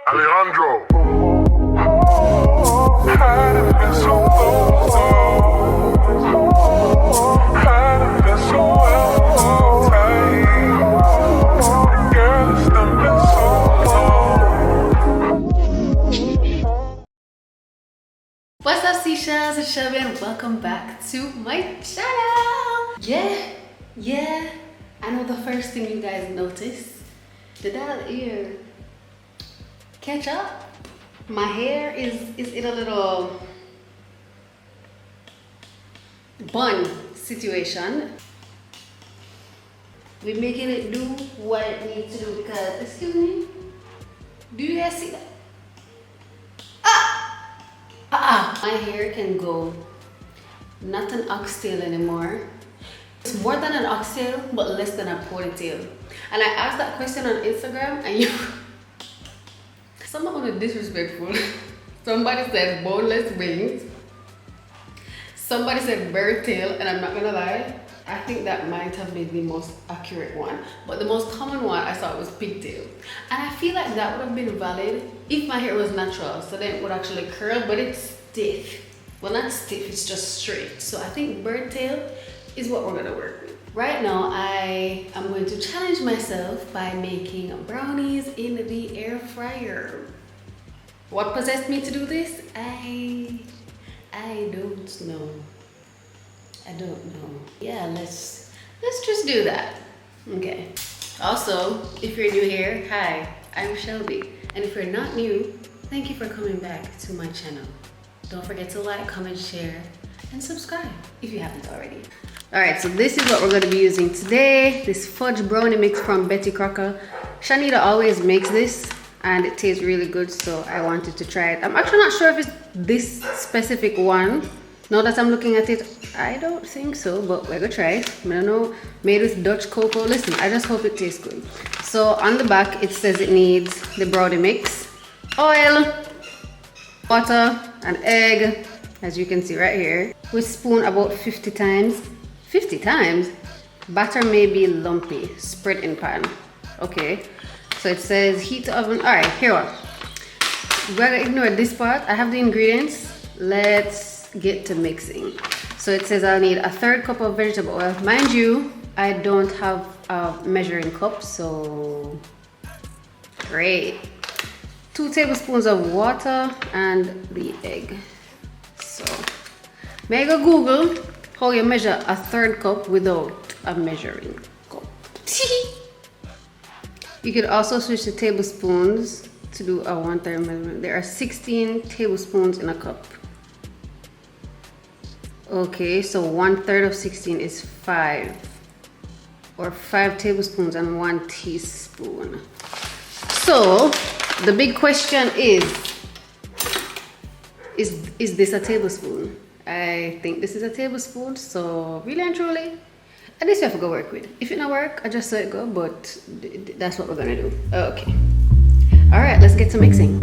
Alejandro. What's up, Seashells? It's Shelby and welcome back to my channel. Yeah. I know the first thing you guys notice, did that ear catch up? My hair is in a little bun situation. We're making it do what it needs to do because, excuse me, do you guys see that? My hair can go not an oxtail anymore. It's more than an oxtail, but less than a ponytail. And I asked that question on Instagram, and you, someone was disrespectful. Somebody said boneless wings. Somebody said bird tail, and I'm not gonna lie, I think that might have been the most accurate one. But the most common one I saw was pigtail. And I feel like that would have been valid if my hair was natural, so then it would actually curl, but it's stiff. Well, not stiff, it's just straight. So I think bird tail is what we're gonna work with. Right now, I am going to challenge myself by making brownies in the air fryer. What possessed me to do this? I don't know. Yeah, let's just do that. Okay. Also, if you're new here, hi, I'm Shelby. And if you're not new, thank you for coming back to my channel. Don't forget to like, comment, share, and subscribe if you haven't already. All right, so this is what we're gonna be using today. This fudge brownie mix from Betty Crocker. Shanita always makes this and it tastes really good, so I wanted to try it. I'm actually not sure if it's this specific one. Now that I'm looking at it, I don't think so, but we're gonna try it. I don't know, made with Dutch cocoa. Listen, I just hope it tastes good. So on the back, it says it needs the brownie mix, oil, water, an egg, as you can see right here. We spoon about 50 times. 50 times? Batter may be lumpy, spread in pan. Okay, so it says heat the oven. All right, here we are. We're gonna ignore this part. I have the ingredients. Let's get to mixing. So it says I'll need a 1/3 cup of vegetable oil. Mind you, I don't have a measuring cup, so great. 2 tablespoons of water and the egg. So may I go Google how you measure a 1/3 cup without a measuring cup. You could also switch to tablespoons to do a 1/3 measurement. There are 16 tablespoons in a cup. Okay, so 1/3 of 16 is 5, or 5 tablespoons and 1 teaspoon. So the big question is this a tablespoon? I think this is a tablespoon, so really and truly, and this you have to go work with. If it not work, I just let it go, but that's what we're gonna do. Okay. All right, let's get to mixing.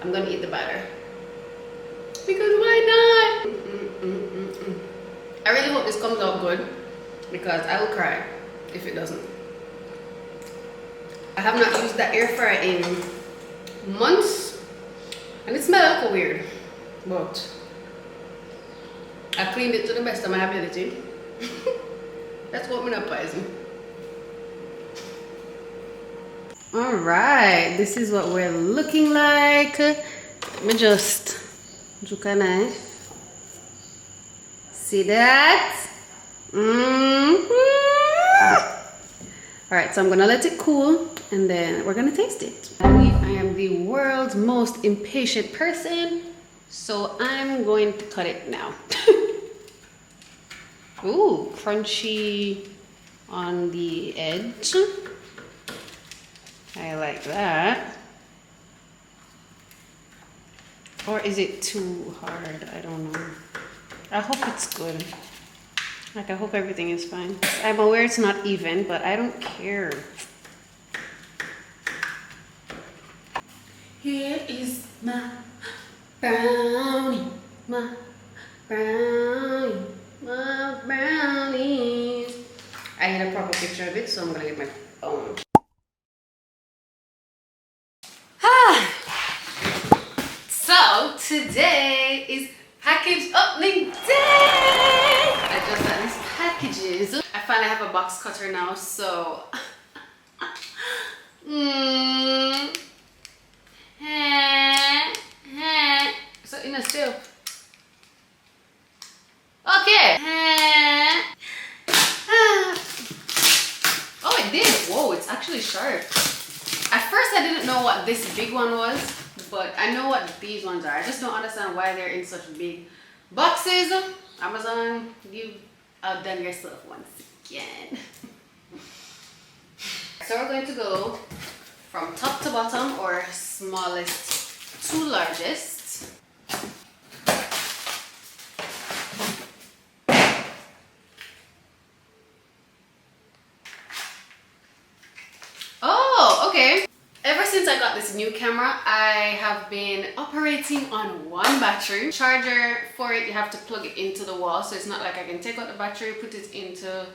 I'm gonna eat the batter. Because why not? I really hope this comes out good because I will cry if it doesn't. I have not used that air fryer in months and it smells a little weird, but I cleaned it to the best of my ability. That's what me not poison. All right, this is what we're looking like. Let me just juke a knife. See that? All right, so I'm gonna let it cool and then we're gonna taste it. I believe I am the world's most impatient person, so I'm going to cut it now. Ooh, crunchy on the edge. I like that. Or is it too hard? I don't know. I hope it's good. Like, I hope everything is fine. I'm aware it's not even, but I don't care. Here is my brownie, my brownie, my brownies. I need a proper picture of it, so I'm gonna get my phone. So today is package opening day. I just got these packages. I finally have a box cutter now, so so in a still. Okay. Oh, it did. Whoa, it's actually sharp. At first I didn't know what this big one was, but I know what these ones are. I just don't understand why they're in such big boxes. Amazon, you've outdone yourself once again. So we're going to go from top to bottom, or smallest to largest. Oh, okay. Ever since I got this new camera, I have been operating on one battery. Charger for it, you have to plug it into the wall, so it's not like I can take out the battery, put it into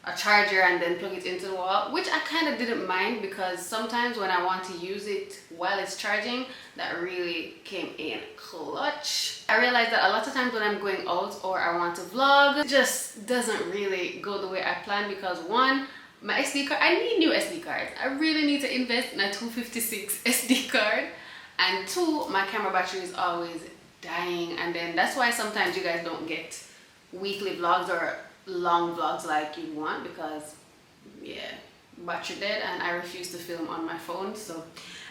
a charger and then plug it into the wall, which I kind of didn't mind, because sometimes when I want to use it while it's charging, that really came in clutch. I realized that a lot of times when I'm going out or I want to vlog, it just doesn't really go the way I planned, because one, my SD card, I need new SD cards. I really need to invest in a 256 SD card. And two, my camera battery is always dying, and then that's why sometimes you guys don't get weekly vlogs or long vlogs like you want, because yeah, battery dead and I refuse to film on my phone. So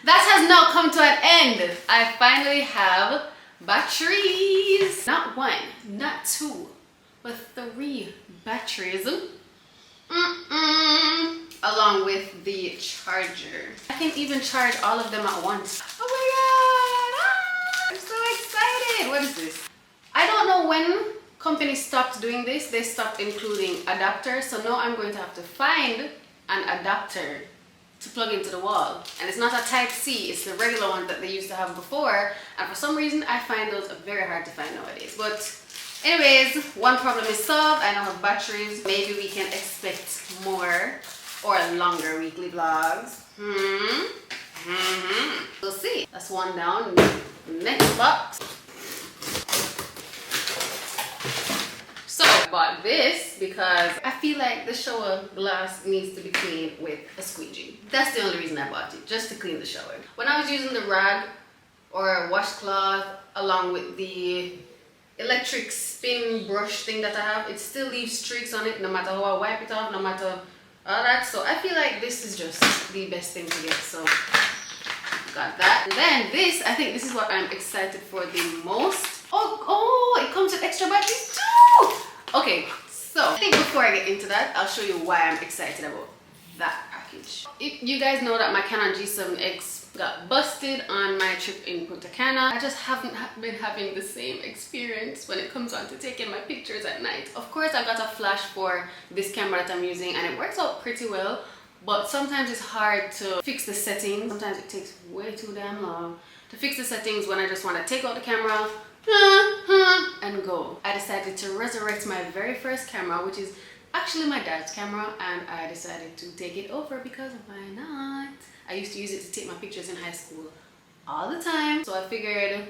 that has now come to an end. I finally have batteries. Not one, not two, but 3 batteries. Along with the charger. I can even charge all of them at once. Oh my god! I'm so excited! What is this? I don't know when companies stopped doing this. They stopped including adapters, so now I'm going to have to find an adapter to plug into the wall. And it's not a Type-C, it's the regular one that they used to have before, and for some reason I find those very hard to find nowadays. But anyways, one problem is solved. I now have batteries. Maybe we can expect more or longer weekly vlogs. We'll see. That's one down. Next box. So I bought this because I feel like the shower glass needs to be cleaned with a squeegee. That's the only reason I bought it, just to clean the shower. When I was using the rag or washcloth along with the electric spin brush thing that I have, it still leaves streaks on it no matter how I wipe it off, no matter all that. So I feel like this is just the best thing to get, so got that. And then this, I think this is what I'm excited for the most. Oh, it comes with extra batteries too. Okay, so I think before I get into that, I'll show you why I'm excited about that package. You guys know that my Canon G7x got busted on my trip in Punta Cana. I just haven't been having the same experience when it comes on to taking my pictures at night. Of course, I got a flash for this camera that I'm using and it works out pretty well, but sometimes it's hard to fix the settings. Sometimes it takes way too damn long to fix the settings when I just want to take out the camera and go. I decided to resurrect my very first camera, which is actually my dad's camera, and I decided to take it over because why not? I used to use it to take my pictures in high school all the time, so I figured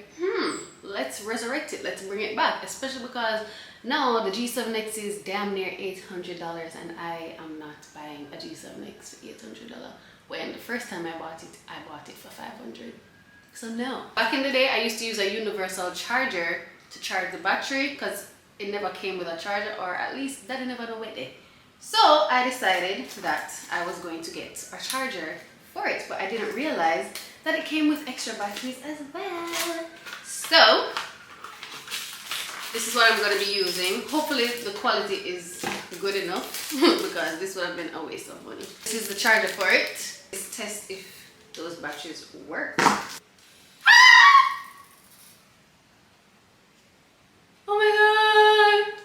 let's resurrect it, let's bring it back, especially because Now the G7X is damn near $800 and I am not buying a G7X for $800 when the first time I bought it for $500. So no. Back in the day, I used to use a universal charger to charge the battery because it never came with a charger, or at least that never know with it. So I decided that I was going to get a charger for it, but I didn't realize that it came with extra batteries as well. So this is what I'm going to be using. Hopefully the quality is good enough because this would have been a waste of money. This is the charger for it. Let's test if those batteries work. Oh my god!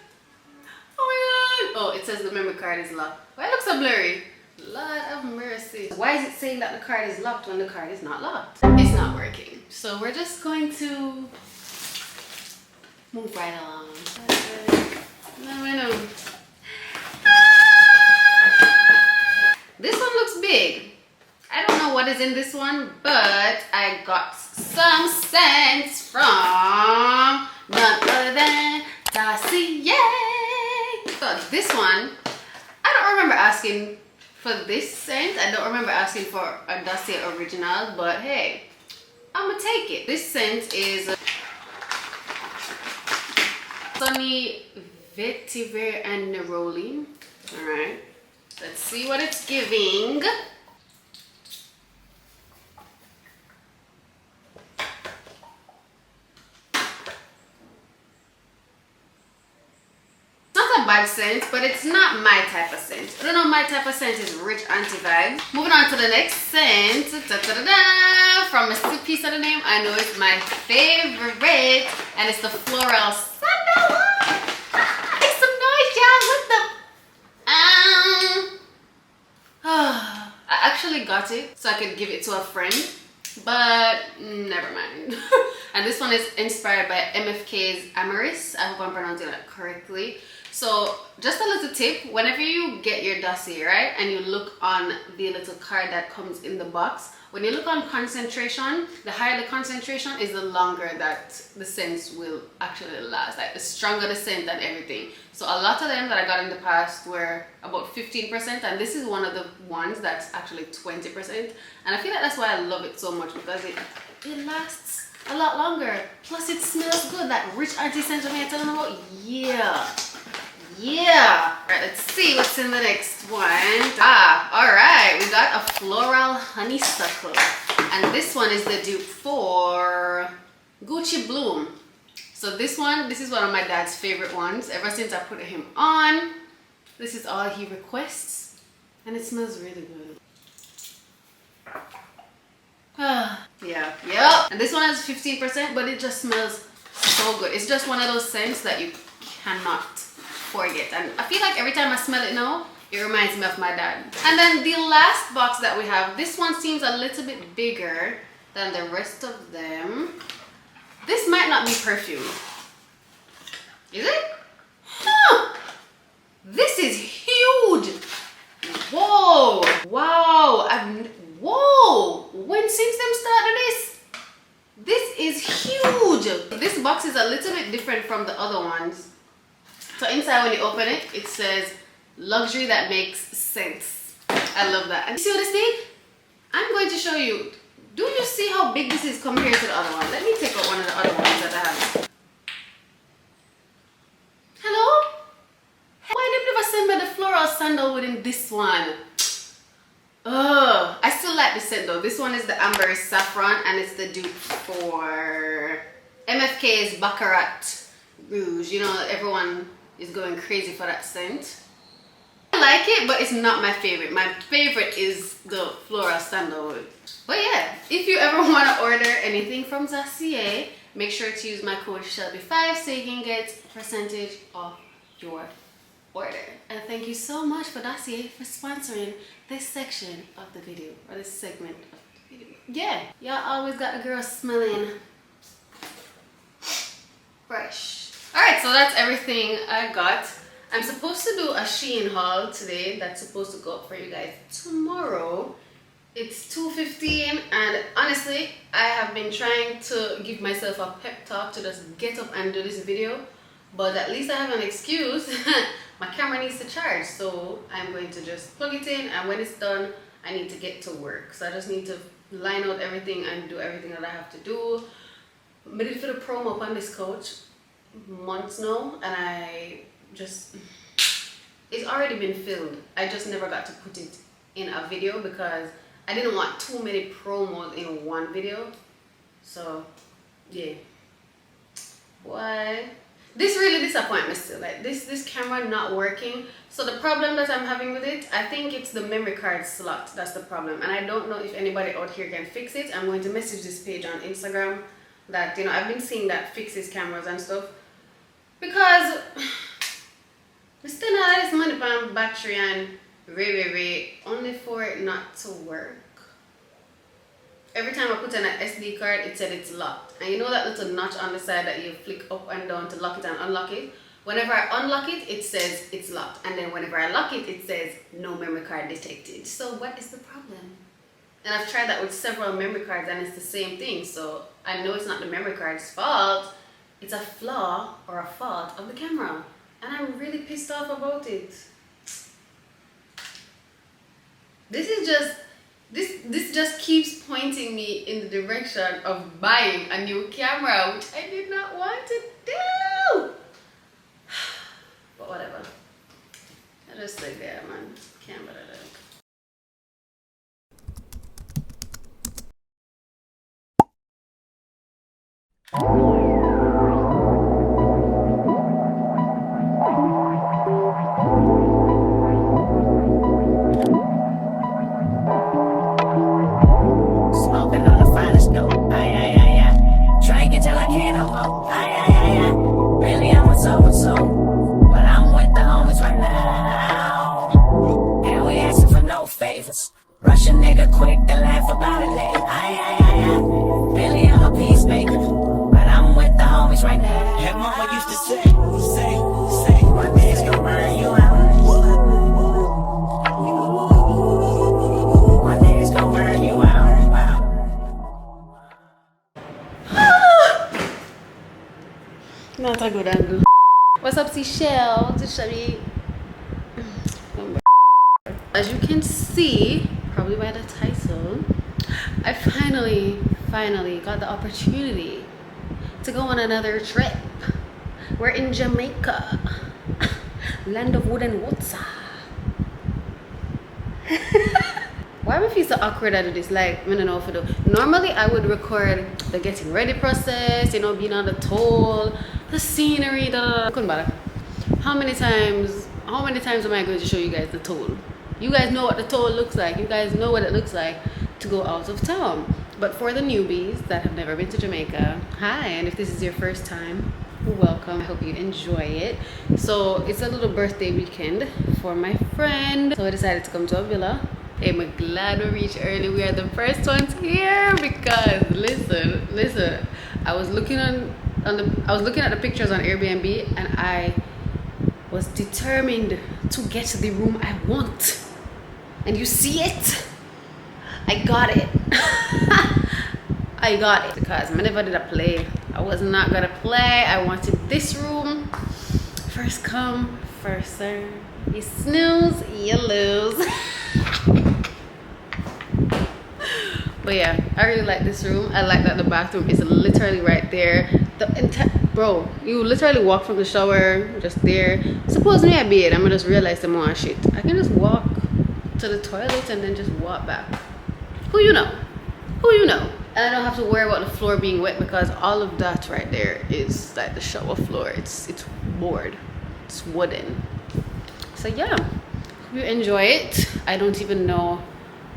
Oh my god! Oh, it says the memory card is locked. Why it looks so blurry? Lord of mercy. Why is it saying that the card is locked when the card is not locked? It's not working. So we're just going to move right along. No. This one looks big. I don't know what is in this one, but I got some scents from none other than Dossier. So this one, I don't remember asking for this scent. I don't remember asking for a Dossier original, but hey, I'm gonna take it. This scent is Sunny Vetiver and Neroli. Alright, let's see what it's giving. Bad scent, but it's not my type of scent. I don't know, my type of scent is rich anti-vibe. Moving on to the next scent. From a piece of the name, I know it's my favorite, and it's the floral sandalwood. Make some noise, y'all. I actually got it so I could give it to a friend, but never mind. And this one is inspired by MFK's Amaris. I hope I'm pronouncing that correctly. So just a little tip, whenever you get your dossier, right, and you look on the little card that comes in the box, when you look on concentration, the higher the concentration is, the longer that the scents will actually last. Like the stronger the scent and everything. So a lot of them that I got in the past were about 15%, and this is one of the ones that's actually 20%. And I feel like that's why I love it so much, because it lasts a lot longer. Plus it smells good, that rich anti-scent I'm telling you about. Yeah. All right, let's see what's in the next one. All right, we got a floral honeysuckle, and this one is the dupe for Gucci Bloom. So this is one of my dad's favorite ones. Ever since I put him on, this is all he requests, and it smells really good. Yeah. And this one is 15%, but it just smells so good. It's just one of those scents that you cannot forget, and I feel like every time I smell it now, it reminds me of my dad. And then the last box that we have, this one seems a little bit bigger than the rest of them. This might not be perfume. Is it? Huh. This is huge. Whoa. Wow. Whoa. Since them started this is huge. This box is a little bit different from the other ones. So inside, when you open it, it says luxury that makes sense. I love that. And you see what it's big? I'm going to show you. Do you see how big this is compared to the other one? Let me take out one of the other ones that I have. Hello? Why did they never send me the floral sandalwood in this one? I still like the scent though. This one is the Amber Saffron, and it's the dupe for MFK's Baccarat Rouge. You know, everyone is going crazy for that scent. I like it, but it's not my favorite. My favorite is the floral sandalwood. But yeah, if you ever want to order anything from Dossier, make sure to use my code Shelby5 so you can get percentage off your order. And thank you so much for Dossier for sponsoring this section of the video, or this segment of the video. Yeah, y'all always got the girl smelling fresh. Alright, so that's everything I got. I'm supposed to do a Shein haul today that's supposed to go up for you guys tomorrow. It's 2:15, and honestly, I have been trying to give myself a pep talk to just get up and do this video, but at least I have an excuse. My camera needs to charge, so I'm going to just plug it in, and when it's done, I need to get to work. So I just need to line out everything and do everything that I have to do. I did for the promo up on this couch months now, and it's already been filmed. I just never got to put it in a video because I didn't want too many promos in one video. So yeah, why? This really disappoints me still. Like this camera not working. So the problem that I'm having with it, I think it's the memory card slot. That's the problem, and I don't know if anybody out here can fix it. I'm going to message this page on Instagram that, you know, I've been seeing that fixes cameras and stuff, because we spend all this money on battery and only for it not to work. Every time I put in an SD card, it said it's locked. And you know that little notch on the side that you flick up and down to lock it and unlock it? Whenever I unlock it, it says it's locked. And then whenever I lock it, it says no memory card detected. So what is the problem? And I've tried that with several memory cards and it's the same thing. So I know it's not the memory card's fault. It's a flaw or a fault of the camera. And I'm really pissed off about it. This just keeps pointing me in the direction of buying a new camera, which I did not want to do. But whatever. I just like that, man. Can't better that. Rush a nigga quick to laugh about it later. Really I'm a peacemaker, but I'm with the homies right now. And mama used to say, one day's gonna burn you out. One day's gonna burn you out. Not a good angle. What's up, Seashells? As you can see, probably by the title, I finally got the opportunity to go on another trip. We're in Jamaica, land of wood and water. Why would I feel so awkward out of this? Like, I don't know if I do. Normally I would record the getting ready process, you know, being on the toll, the scenery, couldn't bother. How many times am I going to show you guys the toll? You guys know what the toll looks like. You guys know what it looks like to go out of town. But for the newbies that have never been to Jamaica, hi, and if this is your first time, welcome. I hope you enjoy it. So it's a little birthday weekend for my friend. So I decided to come to a villa. I'm glad we reached early. We are the first ones here because listen. I was looking at the pictures on Airbnb and I was determined to get the room I want. And you see it? I got it. I got it because I never did a play. I was not gonna play. I wanted this room. First come, first serve. You snooze, you lose. But yeah, I really like this room. I like that the bathroom is literally right there. Bro, you literally walk from the shower just there. Suppose me I bathe, I'm gonna just realize the more shit. I can just walk to the toilet and then just walk back. Who you know? And I don't have to worry about the floor being wet because all of that right there is like the shower floor. It's board, it's wooden. So yeah, hope you enjoy it. I don't even know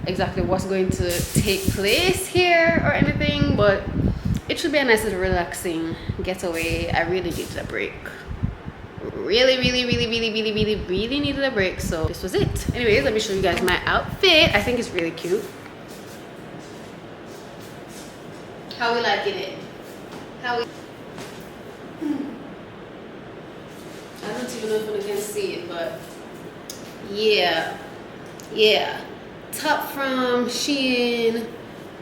exactly what's going to take place here or anything, but it should be a nice little relaxing getaway. I really needed a break. Really needed a break, so this was it. Anyways, let me show you guys my outfit. I think it's really cute. How we liking it? I don't even know if you can see it, but yeah. Top from Shein,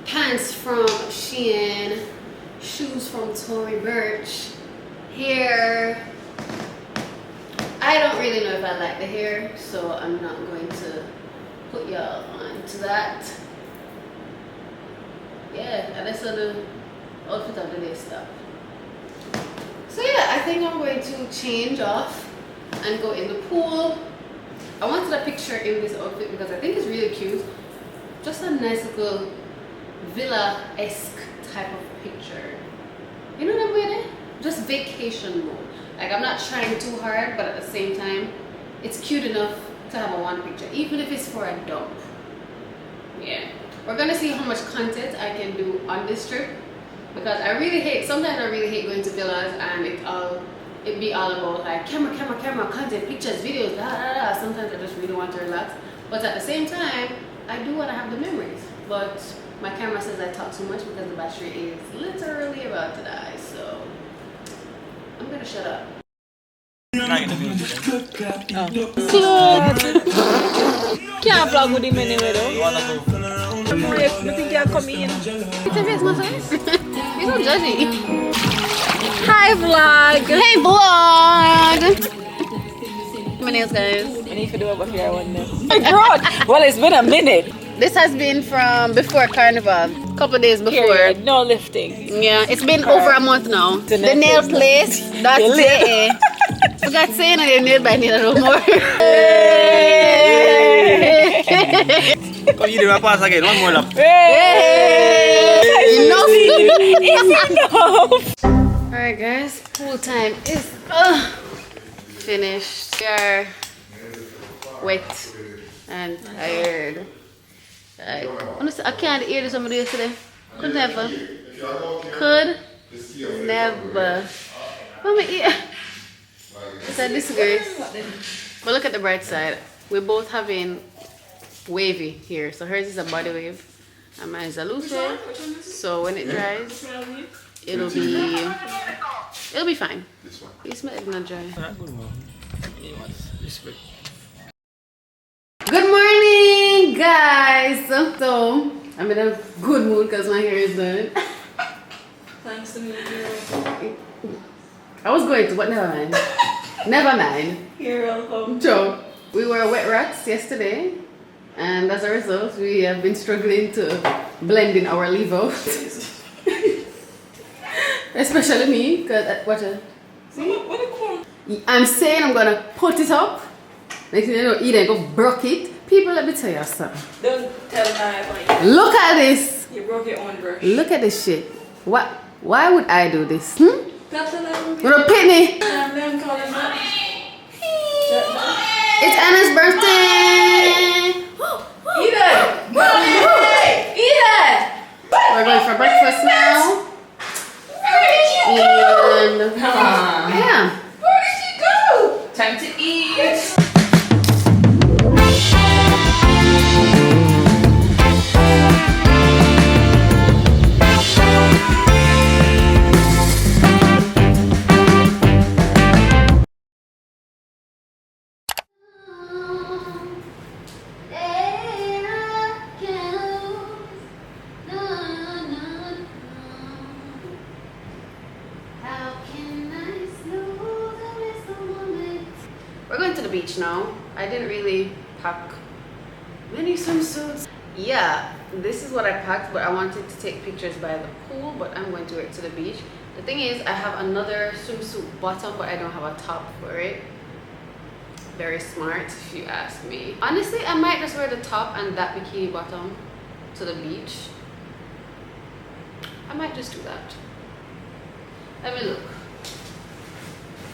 pants from Shein, shoes from Tory Burch, hair I don't really know if I like the hair, so I'm not going to put y'all on to that. Yeah, and that's the outfit of the day stuff. So yeah, I think I'm going to change off and go in the pool. I wanted a picture in this outfit because I think it's really cute. Just a nice little villa-esque type of picture. You know what I'm with? Just vacation mode. Like, I'm not trying too hard, but at the same time, it's cute enough to have a one picture, even if it's for a dump. Yeah. We're gonna see how much content I can do on this trip, because I really hate, sometimes I really hate going to villas and it be all about like camera, content, pictures, videos, da da da. Sometimes I just really want to relax. But at the same time, I do want to have the memories. But my camera says I talk too much because the battery is literally about to die. So I'm gonna shut up. Can't vlog with him anyway though. You think you'll come in? It's a face massage. You're so judgy. Hi vlog! Hey vlog! My nails, guys. I need to do it before I want them. Well, it's been a minute. This has been from before Carnival. Couple days before. Period. No lifting. Yeah, it's been over a month now. The nail place, that's it. Forgot saying I didn't nail by nail no more. Come you do a pass again, one more lap. Enough. Enough. Alright guys, pool time is finished. We are wet and tired. Honestly, I can't hear this somebody yesterday. Could never. Could never. Mama, yeah. It's a disgrace. But look at the bright side. We're both having wavy here. So hers is a body wave and mine is a loose wave. So when it dries, it'll be fine. You smell it not dry. Good morning, guys. So I'm in a good mood because my hair is done. Thanks to me, girl. I was going to, but never mind. Never mind. You're welcome. So we were wet rats yesterday, and as a result, we have been struggling to blend in our leave out. Especially me, because I'm saying I'm gonna put it up. Next thing you know, Eden go broke it. People, let me tell you something. Don't tell me about you. Look at this. You broke your own brush. Look at this shit. What? Why would I do this? Hmm? That's a little You're a penny. I'm calling that. It's Anna's birthday. Eden! Eden! We're going for breakfast now. And yeah. Where did she go? Time to eat. We're going to the beach now. I didn't really pack many swimsuits. Yeah, this is what I packed, but I wanted to take pictures by the pool, but I'm going to wear it to the beach. The thing is, I have another swimsuit bottom, but I don't have a top for it. Very smart, if you ask me. Honestly, I might just wear the top and that bikini bottom to the beach. I might just do that. Let me look.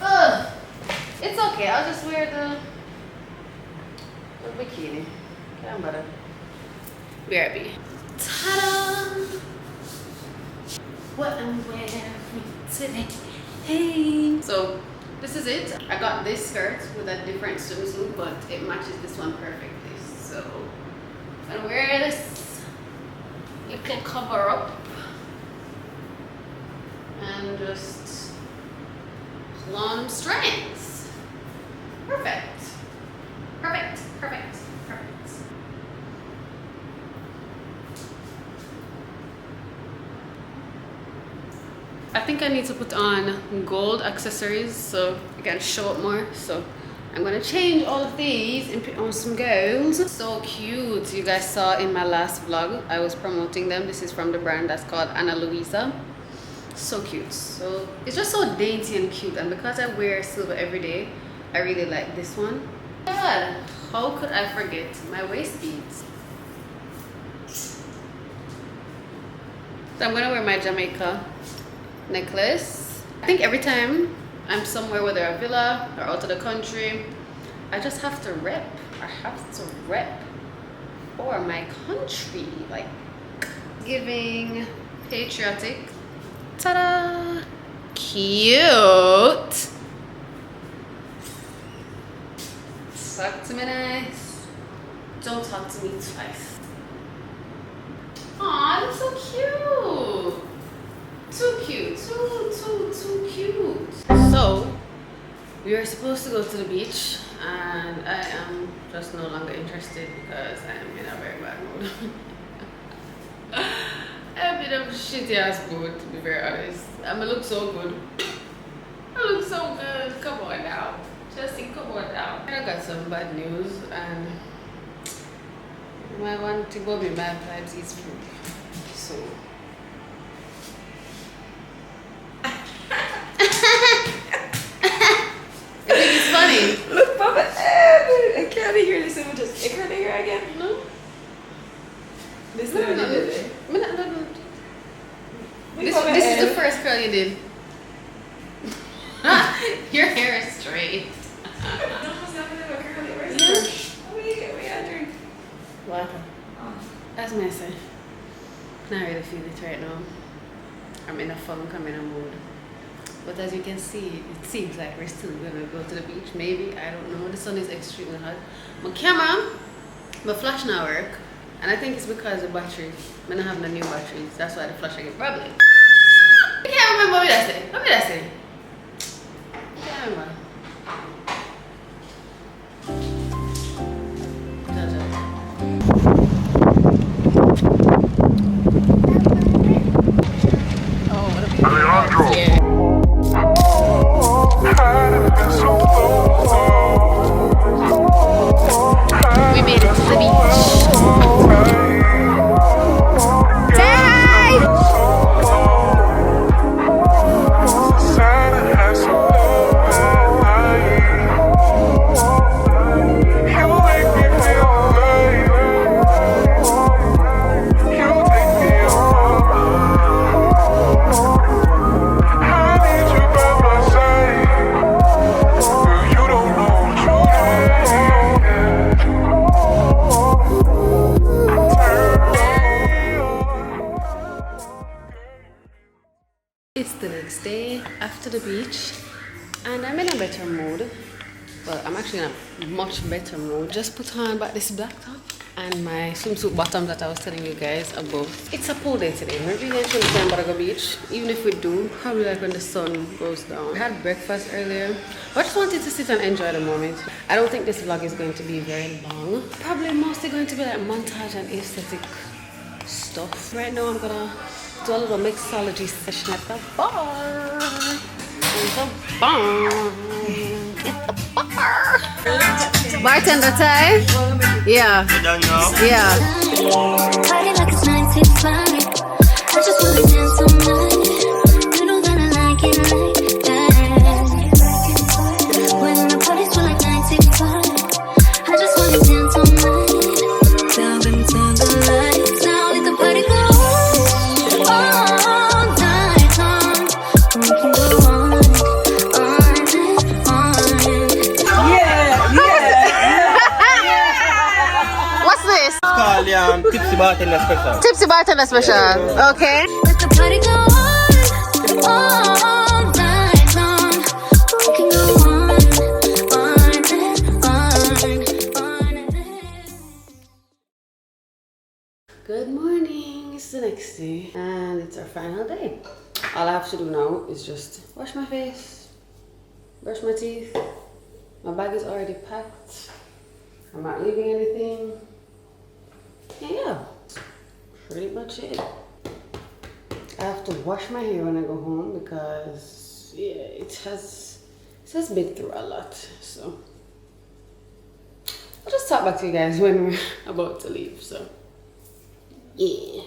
Ugh. It's okay, I'll just wear the bikini. Okay, I'm better. BRB. Ta-da! What I'm wearing today. Hey! So, this is it. I got this skirt with a different swimsuit, but it matches this one perfectly. So, I'm gonna wear this. You can cover up and just plumb strands. Perfect. Perfect. Perfect. Perfect. I think I need to put on gold accessories so I can show up more. So I'm gonna change all of these and put on some girls. So cute. You guys saw in my last vlog, I was promoting them. This is from the brand that's called Ana Luisa. So cute. So it's just so dainty and cute, and because I wear silver every day, I really like this one. God, how could I forget my waist beads? So I'm gonna wear my Jamaica necklace. I think every time I'm somewhere, whether a villa or out of the country, I just have to rep. I have to rep for my country, like giving patriotic. Ta-da! Cute. Talk to me nice. Don't talk to me twice. Aw, that's so cute. Too cute. Too cute. So, we are supposed to go to the beach, and I am just no longer interested because I am in a very bad mood. I'm in a shitty ass mood, to be very honest. I look so good. I look so good. Come on now. Justin, come on now. I got some bad news, and my one to go with bad vibes is free. So I think it's funny. Look, Papa, I can't hear this images. I can't hear again. No? This No. This is the first curl you did. Your hair is straight. What? That's messy. Not really feeling it right now. I'm in a funk, I'm in a mood. But as you can see, it seems like we're still gonna go to the beach. Maybe, I don't know. The sun is extremely hot. My camera, my flash now work. And I think it's because the battery, I'm not having a new batteries. That's why the flash again. Probably. I can't remember what I said. What did I say? I can't remember. It's the next day after the beach, and I'm in a better mood. Well, I'm actually in a much better mood. Just put on back this black top and my swimsuit bottom that I was telling you guys above. It's a cool day today. We're really going to Brownies Beach. Even if we do, probably like when the sun goes down. We had breakfast earlier. I just wanted to sit and enjoy the moment. I don't think this vlog is going to be very long. Probably mostly going to be like montage and aesthetic stuff. Right now I'm gonna do a little mixology session at the bar. Bartender time? Yeah. Yeah. Party like it's 1995. I just wanna dance all night. You know that I like it like that. When the party's feel like 95, I just wanna dance all night. Tell them to the lights. Now let the party go all night long. We can go on. What's this? Called Tipsy Bartender Special. Tipsy Bartender Special. Okay. Let the party go on all night long. We can go on. Good morning. It's the next day and it's our final day. All I have to do now is just wash my face, brush my teeth. My bag is already packed. I'm not leaving anything. And yeah, pretty much it. I have to wash my hair when I go home because yeah, it has been through a lot. So talk back to you guys when we're about to leave. So, yeah.